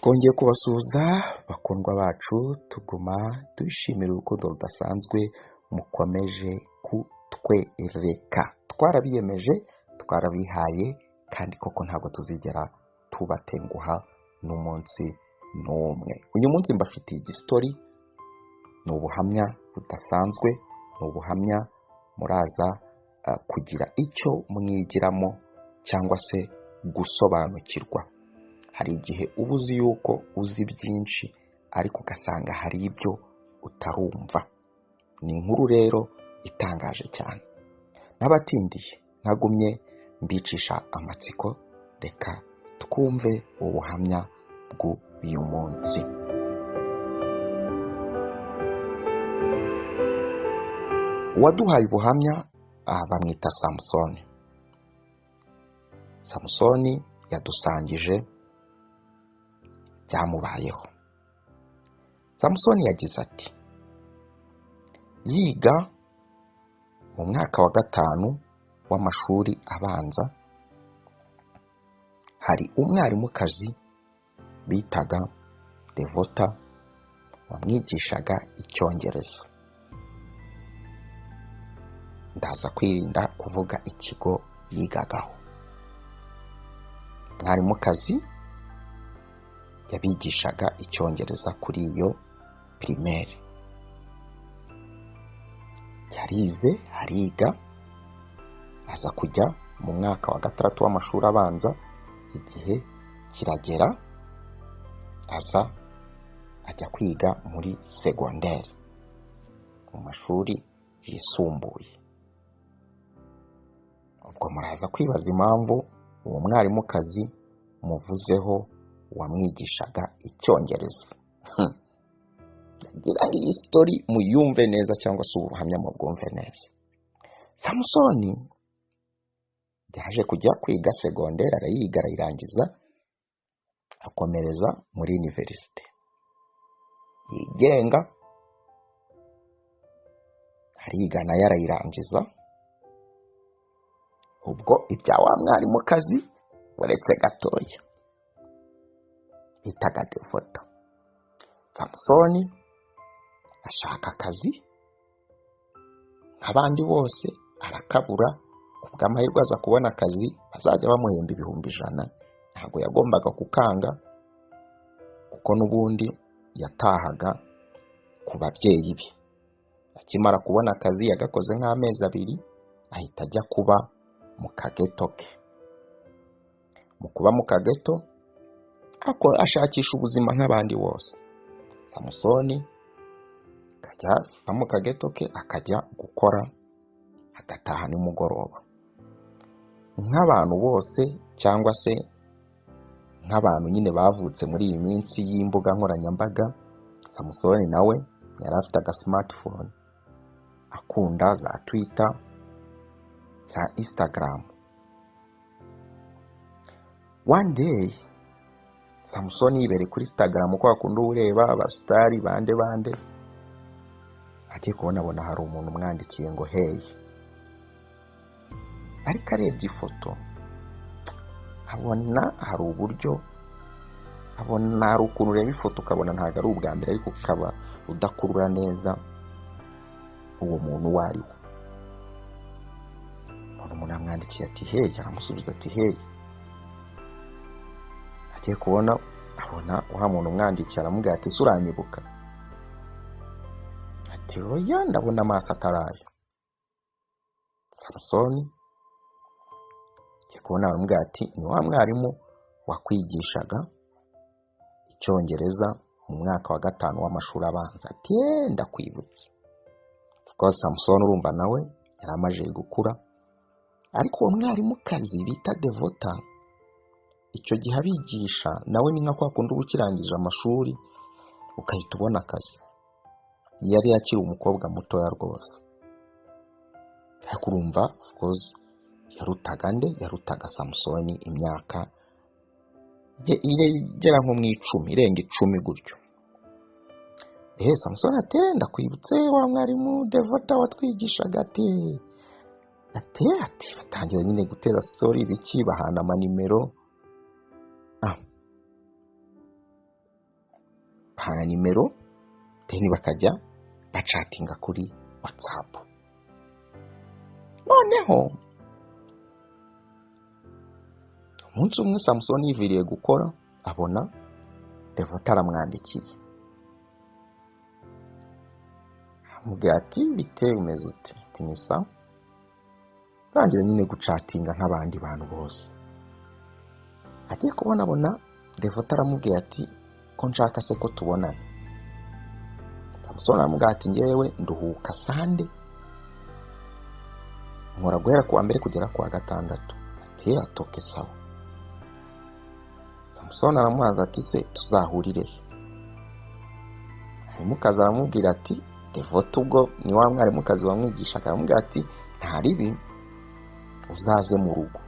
twongeye kubasuhuza bakundwa bacu, tuguma dushimira urukundo rudasanzwe mukomeje kutwereka. Twarabiyemeje, twarabihaye, kandi koko ntabwo tuzigera tubatenguha n'umunsi n'umwe. Uyu munsi mbafitiye igistori, ni ubuhamya budasanzwe, ni ubuhamya muraza kugira icyo mwigiramo cyangwa se gusobanukirwa. Hari igihe uba uzi yuko uzi byinshi ariko ugasanga hari ibyo utarumva. Ni inkuru rero itangaje cyane. N'abatindiye ntagumye mbicisha amatsiko, reka twumve ubuhamya bw'uyu munsi. Uwaduhaye ubuhamya bamwita Samusoni. Samusoni yadusangije byamubayeho. Samusoni yagize ati, yiga mu mwaka wa 5 w'amashuri abanza, hari umwarimukazi bitaga Devota wamwigishaga Icyongereza. Ndaza kwirinda kuvuga ikigo yigagaho. Mwarimukazi yabigishaga Icyongereza kuri iyo primaire. Yarize, ariga, aza kujya mu mwaka wa 6 w'amashuri abanza. Igihe kiragera ajya kwiga muri secondaire, mu mashuri yisumbuye. Ubwo muraza kwibaza impamvu uwo mwarimukazi muvuzeho wamwigishaga Icyongereza. Ngira iyi story muyumve neza cyangwa se ubuhamya mu bwumve neza. Samusoni yaje kujya kwiga secondaire, arayiga arayirangiza, akomereza muri university yigenga, ariga nayo arayirangiza. Ubwo ibya wa mwarimukazi uretse gatoya bitaga Devota, Samusoni ashaka akazi nk'abandi bose, arakabura. Ubw'amahirwe aza kubona akazi bazajya bamuhemba 100,000. Ntabwo yagombaga kukanga kuko n'ubundi yatahaga ku babyeyi be. Akimara kubona akazi yagakoze nk'amezi 2, ahita ajya kuba mu kageto ke. Mu kuba mu kageto ashakisha ubuzima nk'abandi bose. Samusoni akajya mu kageto ke, akajya gukora, agataha nimugoroba. Nk'abantu bose cyangwa se nk'abantu nyine bavutse muri iyi minsi y'imbuga nkoranyambaga, Samusoni nawe yari afite aga smartphone, akunda za Twitter, za Instagram. One day Samusoni yibere kuri Instagram uko akunda ureba abastari bande, agiye kubona hari umuntu umwandikiye ngo hey. Ariko arebye ifoto abona hari uburyo, abona hari ukuntu ureba ifoto ukabona ntabwo ari ubwa mbere, ariko ukaba udakurura neza uwo muntu uwo ari we. Umuntu amwandikiye ati hey, aramusubiza ati hey. Agiye kubona abona wa muntu umwandikiye aramubwira ati uranyibuka? Ati oya, ndabona amaso atarayo. Samusoni kubona aramubwira ati ni wa mwarimu wakwigishaga Icyongereza mu mwaka wa 5 w'amashuri abanza. Ati ndakwibutse. Kuko Samusoni urumva nawe yari amaze gukura, ariko uwo mwarimukazi bita Devota icyo gihe abigisha nawe ni nka kwa kundi ukirangije amashuri ukahita ubona akazi. Yari akiri umukobwa mutoya rwose, ariko urumva of course yarutaga Samusoni imyaka igera nko mu 10, irenga 10 gutyo. Samusoni ati ndakwibutse wa mwarimu Devota watwigishaga. Ati batangira nyine gutera story biki, bahana amanimero. bagahana nimero then bakajya bacatinga kuri WhatsApp. Noneho umunsi umwe Samson yiviriye gukora abona Devota aramwandikiye amubwira ati bite umeze ute? Ati ni sawa. Tangira nyine gucatinga nk'abandi bantu bose. Agiye kubona Devota aramubwira ati ko nshaka se ko tubonana. Samson aramubwira ati ngewe nduhuka Sande, nkora guhera kuwa mbere kugera kuwa gatandatu. Ati atoke sawa. Samson aramubaza ati se tuzahurire he? Mwarimukazi aramubwira ati Devota ubwo ni wa mwarimukazi wamwigisha, aramubwira ati nta ribi uzaze mu rugo.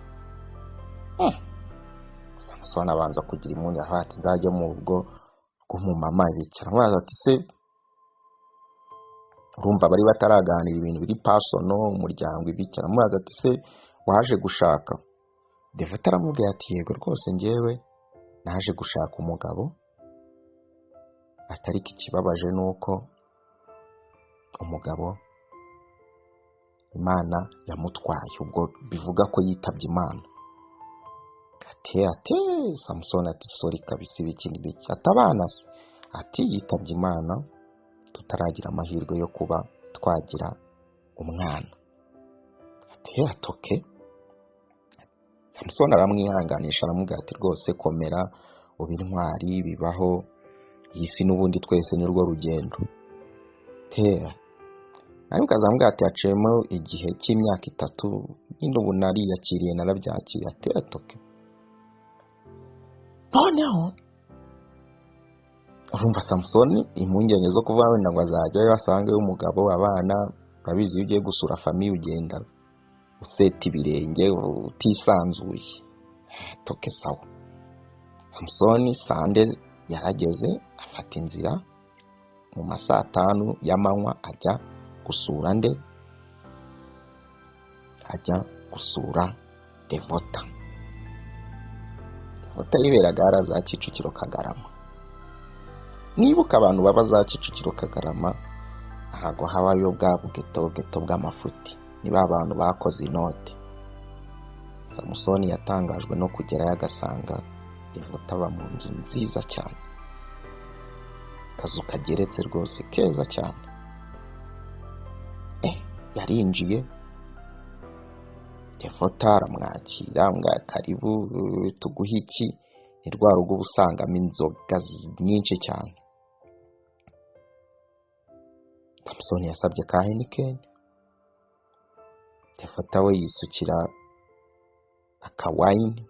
Samson abanza kugira imunya ati nzajye mu rugo rw'umumama bicara. Aramubaza ati se urumva bari bataraganira ibintu biri personal umuryango ibicara. Aramubaza ati se waje gushaka? Devota aramubwira ati yego rwose ngewe naje gushaka umugabo, atari ikibabaje nuko umugabo Imana yamutwaye, ubwo bivuga ko yitabye Imana. Ati Samson ati sorry kabisa ibikindi biki. Atabana se ati yitabye Imana tutaragira amahirwe yo kuba twagira umwana. Ati atoke. Samson aramwihanganisha aramubwira ati rwose komera uba intwari, bibaho, iyi si n'ubundi twese ni rwo rugendo. Ariko azamubwira ati yaciyemo igihe cy'imyaka 3 nyine ubu nariyakiriye narabyakiriye. Ati atoke. Noneho urumva Samson impungenge zo kuvuga wenda ngo azajyayo asange umugabo abana, babizi iyo ugiye gusura famiye ugenda useta ibirenge utisanzuye. Toke sawa. Samson Sande yarageze afata inzira mu masaa 5 y'amanywa ajya gusura nde? Ajya gusura Devota. Devota yiberaga ara za Kicukiro Kagarama. Nibuka abantu baba za Kicukiro Kagarama ahago habayo bwa bugeto bw'amafuti, niba abantu bakoze inote. Samson yatangajwe no kugerayo agasanga Devota aba mu nzu nziza cyane, kazu kageretse rwose keza cyane. Yarinjiye, Devota aramwakira mbwa karibu tuguha iki? Ni rwa rugo usangamo inzoga nyinshi cyane. Samson yasabye ka Heineken, Devota we yisukira akawine,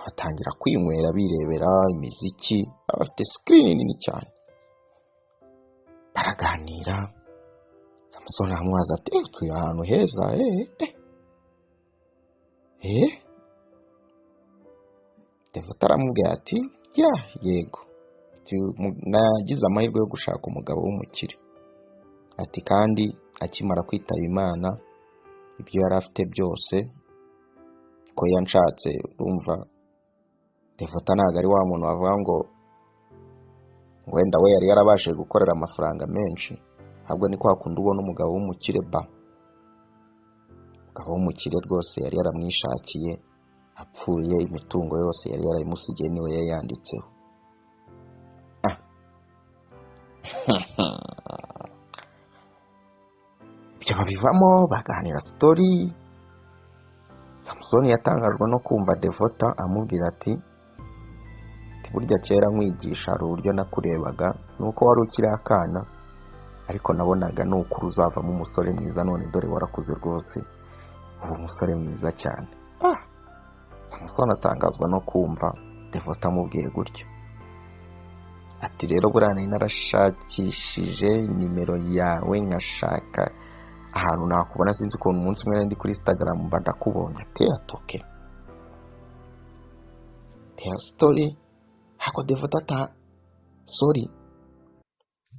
atangira kwinywera birebera imiziki, abafite screen nini cyane. Baraganira. Samson aramwaza ati tuye ahantu heza. Devota aramubwira ati yego nagize amahirwe yo gushaka umugabo w'umukire. Ati kandi akimara kwitaba Imana ibyo yari afite byose ko yanshatse. Urumva Devota ntabwo ari wa muntu wavuga ngo wenda we yari yarabashije gukorera amafaranga menshi, ahubwo ni kwa kundi ubona umugabo w'umukire umugabo w'umukire rwose yari yaramwishakiye, apfuye imitungo yose yari yarayimusigiye niwe yayanditseho. Ibyo babivamo baganira story. Samson yatangajwe no kumva Devota amubwira ati burya kera nkwigisha hari uburyo nakurebaga nuko wari ukiri akana, ariko nabonaga nuko uzavamo umusore mwiza, none dore warakuze rwose ubu umusore mwiza cyane. Samson atangazwa no kumva Devota amubwiye gutyo. Ati rero burane narashakishije nimero yawe nkashaka ahantu nakubona, sinzi ko umunsi umwe ndi kuri Instagram mba ndakubonye. Ati atoke. Story hako Devota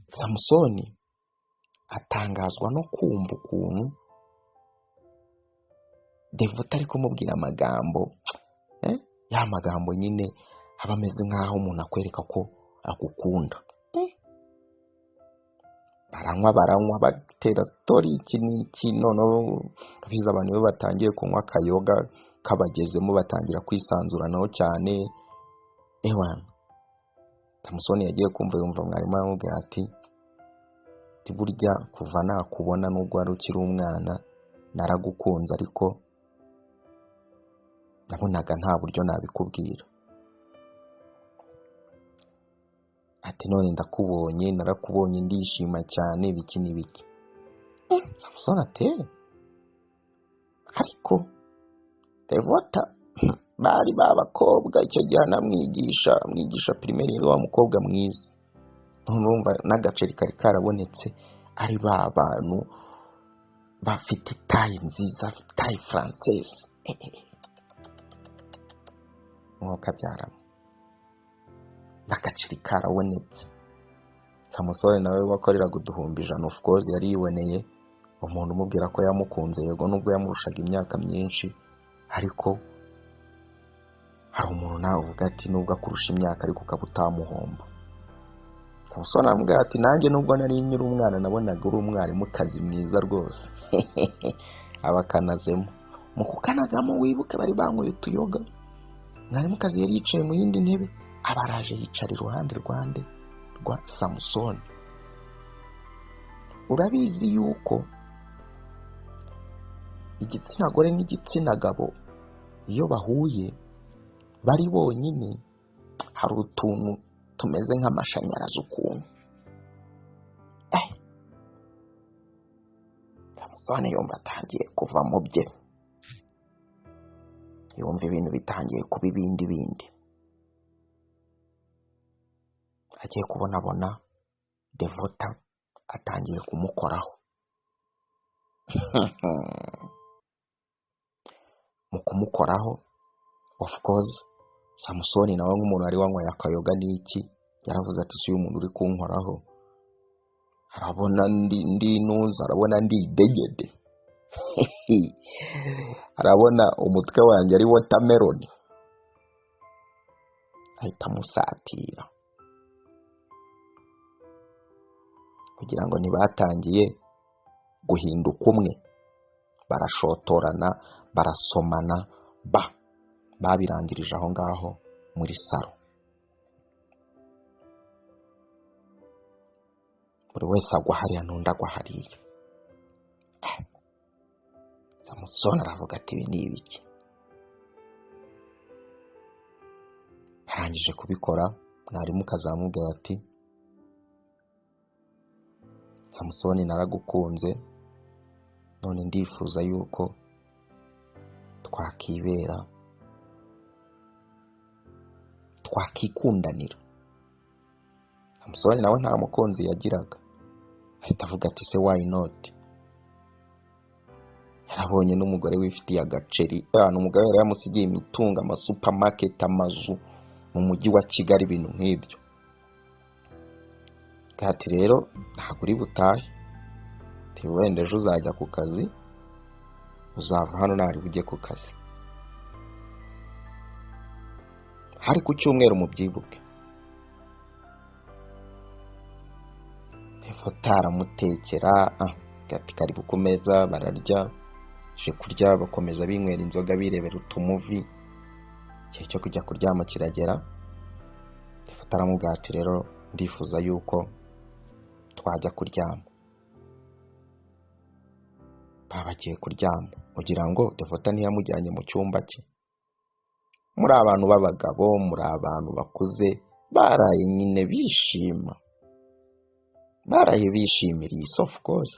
Samson atangazwa no kumva ukuntu Devota ari kumubwira amagambo ya magambo nyine aba ameze nkaho umuntu akwereka ko agukunda. baranywa batera story iki n'iki, noneho biza abantu be batangiye kunywa akayoga kabagezemo batangira kwisanzuranaho cyane. Samusoni yagiye kumva yumva mwarimu aramubwira ati burya kuva nakubona nubwo wari ukiri umwana naragukunze, ariko nabonaga nta buryo nabikubwira. Ati none ndakubonye, narakubonye ndishima cyane, biki n'ibiki. Samusoni ati ariko Devota bari babakobwa icyo gihe amwigisha primaire, yari wa mukobwa mwiza. Numva n'agaceri kari karabonetse, ari ba bantu bafite taille nziza, taille française. Mwuka byaramo n'agaceri karabonetse. Samusoni nawe wakoreraga uduhumbi ijana, of course yari yiboneye umuntu umubwira ko yamukunze, yego nubwo yamurushaga imyaka myinshi, ariko hari umuntu nawe uvuga ati nubwo akurusha imyaka ariko ukaba utamuhomba. Samusoni aramubwira ati nanjye nubwo nari nyiri umwana nabonaga uri umwarimukazi mwiza rwose. Abakanazemo mu kukanagamo, wibuke bari banyweye utuyoga, mwarimukazi yari yicaye mu yindi ntebe, abaraje yicara iruhande rwa Samusoni. Urabizi yuko igitsina gore n'igitsina gabo iyo bahuye bari bonyine hari utuntu tumeze nk'amashanyarazi ukuntu. Samusoni yumva atangiye kuva mu bye, yumva ibintu bitangiye kuba ibindi. Agiye kubona Devota atangiye kumukoraho. Mu kumukoraho, of course Samusoni nawe nk'umuntu wari wanyweye akayoga n'iki, yaravuze ati si uyu muntu uri kunkoraho arabona ndinuza, arabona idegede. Arabona umutwe wanjye ari watermelon, ahita amusatira kugira ngo ntibatangiye guhinduka umwe, barashotorana, barasomana, babirangirije aho ngaho muri saro. Buri wese agwa hariya n'undi agwa hariya. Samusoni aravuga ati ibi ni ibiki? Arangije kubikora, mwarimu kazamubwira ati Samusoni naragukunze, none ndifuza yuko twakibera, twakikundanira. Samusoni nawe nta mukunzi yagiraga, ahita avuga ati se why not? Yarabonye n'umugore wifitiye agaceri, umugabo yari yamusigiye imitungo, amasupermarket, amazu mu mujyi wa Kigali, ibintu nk'ibyo. Ati rero ntabwo uri butahe, wenda ejo uzajya ku kazi, uzava hano ntari bujye ku kazi. Hari ku cyumweru mubyibuke. Devota aramutekera, ati karibu ku meza, bararya, je kurya, bakomeza binywera inzoga, birebera utumuvi. Igihe cyo kujya kuryama kiragera, Devota aramubwira ati rero ndifuza yuko twajya kuryama. Bagiye kuryama, kugira ngo Devota ntiyamujyanye mu cyumba cye. Muri abantu b'abagabo, muri abantu bakuze, baraye nyine bishima, baraye bishimiriye, of course.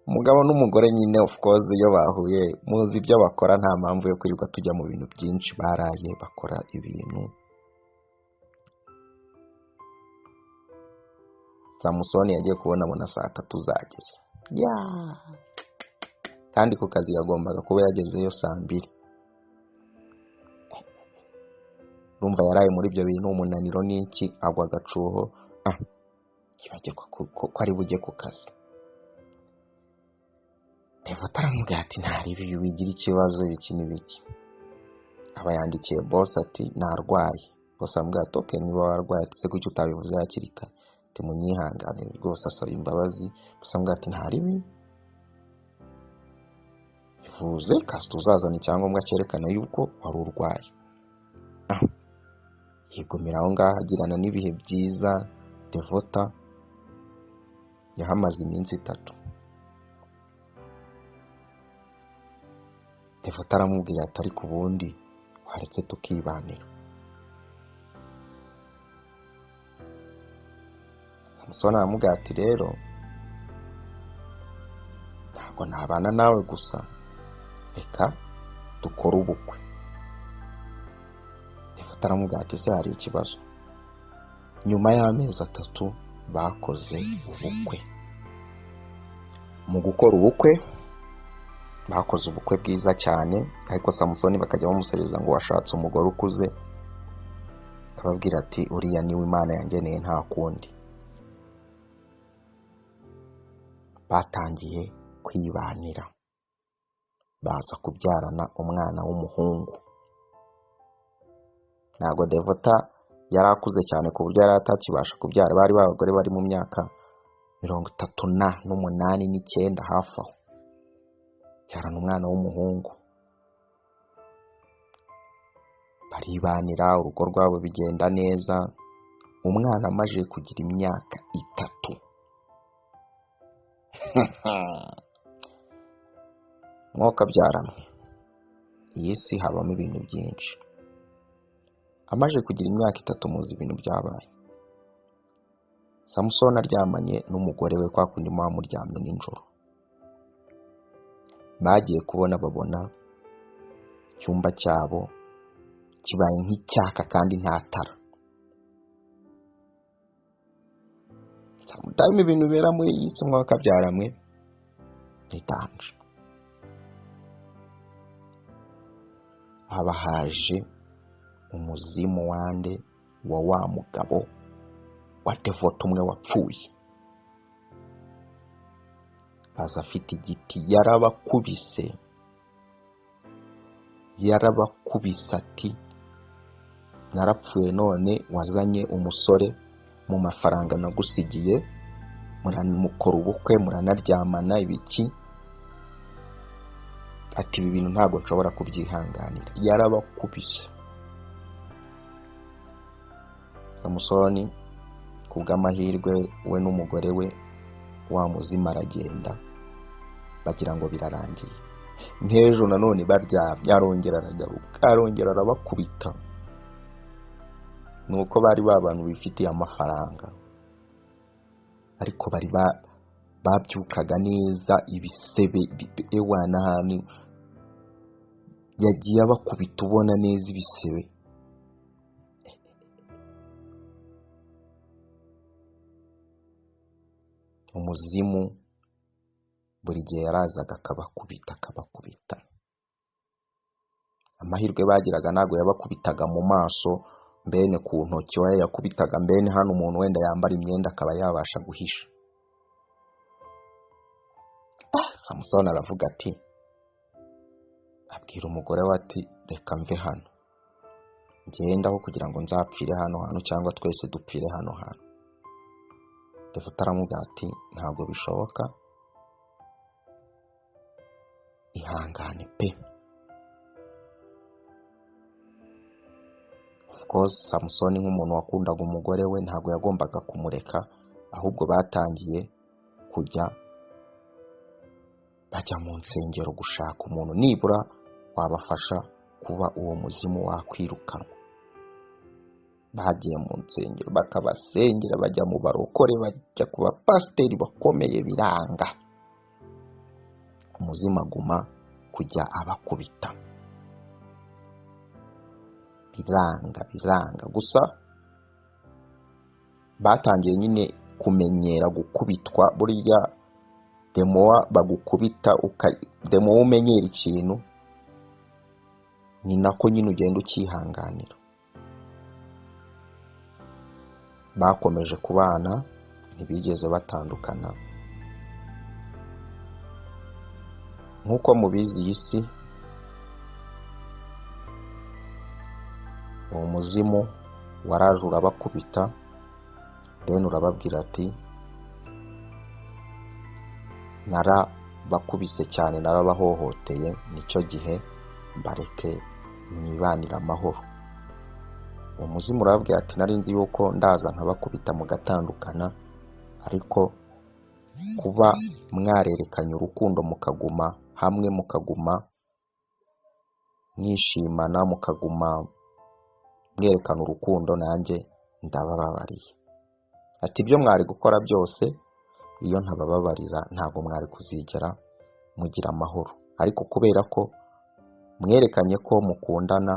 Umugabo n'umugore nyine, of course, iyo bahuye muzi ibyo bakora, nta mpamvu yo kwirirwa tujya mu bintu byinshi. Baraye bakora ibintu. Samusoni yagiye kubona abona saa 3 zageze, kandi ku kazi yagombaga kuba yagezeyo saa 2. Urumva yaraye muri ibyo bintu, umunaniro n'iki, agwa agacuho, yibagirwa ko ari bujye ku kazi. Devota aramubwira ati ntaribi wigira ikibazo, biki n'ibiki. Aba yandikiye boss ati narwaye, gusa ambwira ati okay niba warwaye ati se kuki utabivuze hakiri kare ati munyihanganire rwose asaba imbabazi gusa ambwira ati nta ribi bivuze kasi tuzazana icyangombwa cyerekana yuko wari urwaye yigumira aho ngaho agirana n'ibihe byiza. Devota yahamaze iminsi 3. Devota aramubwira ati ariko ubundi waretse tukibanira. Samusoni aramubwira ati rero ntabwo nabana nawe gusa, reka dukore ubukwe. Devota aramubwira ati se hari ikibazo? Nyuma y'amezi 3 bakoze ubukwe. Mu gukora ubukwe bakoze ubukwe bwiza cyane, ariko Samusoni bakajya bamusereza ngo washatse umugore ukuze, akababwira ati uriya niwe Imana yangeneye nta kundi. Batangiye kwibanira, baza kubyarana umwana w'umuhungu. Ntabwo Devota yari akuze cyane ku buryo yari atakibasha kubyara, bari abagore bari mu myaka 38 9 hafi aho, byarana umwana w'umuhungu. Baribanira, urugo rwabo bigenda neza. Umwana amaze kugira imyaka 3 mwuka byaramwe. Iyi si habamo ibintu byinshi. Amaze kugira imyaka 3 muzi ibintu byabaye. Samusoni aryamanye n'umugore we kwa kundi muryamye nijoro. Bagiye kubona babona icyumba cyabo kibaye nk'icyaka kandi nta tara. Sometimes ibintu bera muri iyi si mwaka byaramwe bitanje. Haje umuzimu wande wa mugabo wa Devota umwe wapfuye. Aza afite igiti yarabakubise ati narapfuye none wazanye umusore mu mafaranga nagusigiye, muramukora ubukwe muranaryamana ibiki, ati ibi bintu ntabwo nshobora kubyihanganira. Yarabakubise. Samusoni kubw'amahirwe we n'umugore we wa muzima aragenda, bagira ngo birarangiye. Nk'ejo nanone baryamye arongera aragaruka, arongera arabakubita. Nuko bari babantu bifitiye amafaranga, ariko bari babyukaga neza ibisebe ewana hano yagiye abakubita ubona neza ibisebe. Umuzimu buri gihe yarazaga akabakubita. Amahirwe bagiraga ntabwo yabakubitaga mu maso mbene ku ntoki, we yakubitaga mbene hano umuntu wenda yambara imyenda akaba yabasha guhisha. Samusoni aravuga ati, abwira umugore we ati reka mve hano ngendaho kugira ngo nzapfire hano cyangwa twese dupfire hano. Devota aramubwira ati ntabwo bishoboka, ihangane pe. Of course Samusoni nk'umuntu wakundaga umugore we ntabwo yagombaga kumureka, ahubwo batangiye kujya bajya mu nsengero gushaka umuntu nibura wabafasha kuba uwo muzimu wakwirukanwa. Bagiye mu nsengero bakabasengera, bajya mu barokore, bajya ku bapasiteri bakomeye, biranga. Umuzimu aguma kujya abakubita, biranga. Gusa batangiye nyine kumenyera gukubitwa. Buriya demowa bagukubita demowa umenyera ikintu, ni nako nyine ugenda ukihanganira. Bakomeje kubana, ntibigeze batandukana. Nk'uko mubizi iyi si, uwo muzimu waraje urabakubita, then urababwira ati narabakubise cyane, narabahohoteye, nicyo gihe mbareke mwibanira amahoro. Umuzimu urababwira ati nari nzi yuko ndaza nkabakubita mugatandukana, ariko kuba mwarerekanye urukundo mukaguma hamwe, mukaguma mwishimana, mukaguma mwerekana urukundo, nanjye ndabababariye. Ati ibyo mwari gukora byose iyo ntabababarira ntabwo mwari kuzigera mugira amahoro, ariko kubera ko mwerekanye ko mukundana.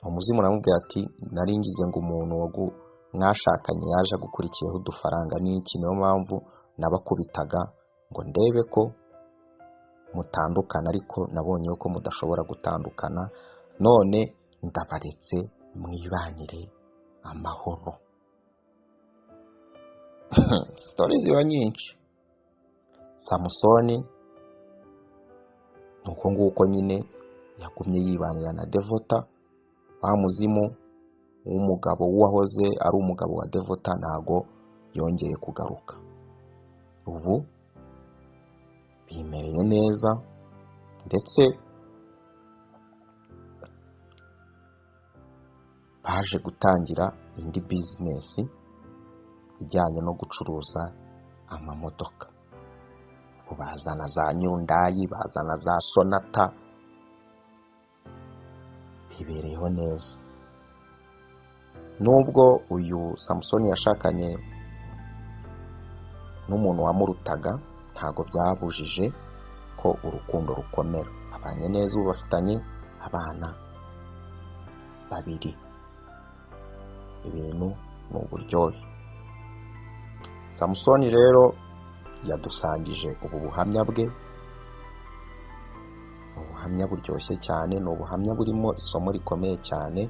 Umuzimu uramubwira ati nari ngize ngo umuntu mwashakanye yaje gukurikiyeho udufaranga n'iki, niyo mpamvu nabakubitaga ngo ndebe ko mutandukana, ariko nabonye ko mudashobora gutandukana, none ndabaretse mwibanire amahoro. Stories ziba nyinshi. Samusoni nuko nguko nyine yagumye yibanira na Devota. Wa muzimu w'umugabo wahoze ari umugabo wa Devota ntago yongeye kugaruka. Ubu bimereye neza, ndetse baje gutangira indi business ijyanye no gucuruza amamodoka. Bazana za Hyundai, bazana za Sonata, bibereyeho neza. Nubwo uyu Samusoni yashakanye n'umuntu wamurutaga, ntago byabujije ko urukundo rukomera. Abanye neza, ubu bafitanye abana babiri. Ibintu ni uburyohe. Samusoni rero yadusangije ubu buhamya bwe. Ubuhamya buryoshye cyane, ni ubuhamya burimo isomo rikomeye cyane.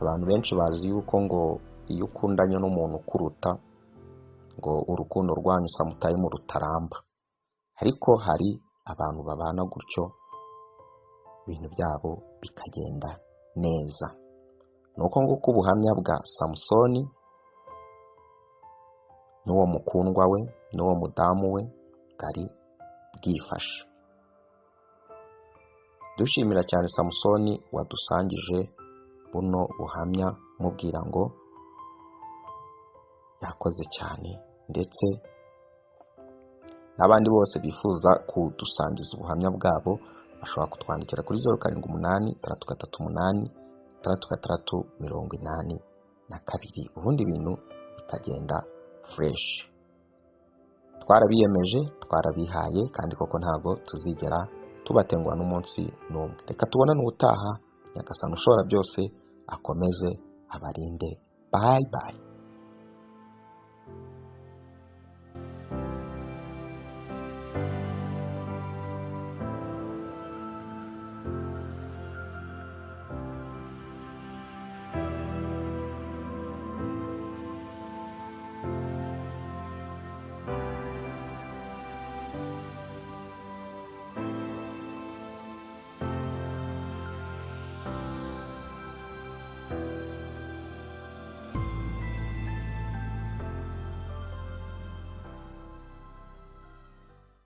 Abantu benshi bazi yuko ngo iyo ukundanye n'umuntu ukuruta, ngo urukundo rwanyu samutayimu rutaramba, ariko hari abantu babana gutyo ibintu byabo bikagenda neza. Nuko nguko ubuhamya bwa Samusoni n'uwo mukundwa we n'uwo mudamu we bwari bwifashe. Dushimira cyane Samusoni wadusangije buno buhamya, mubwira ngo yakoze cyane, ndetse n'abandi bose bifuza kudusangiza ubuhamya bwabo bashobora kutwandikira kuri 0783386682, ubundi ibintu bikagenda fresh. Twarabiyemeje, twarabihaye, kandi koko ntago tuzigera tubatengwa n'umunsi n'umwe. Reka tubonane ubutaha. Nyagasani ushobora byose akomeze abarinde. Bye bye.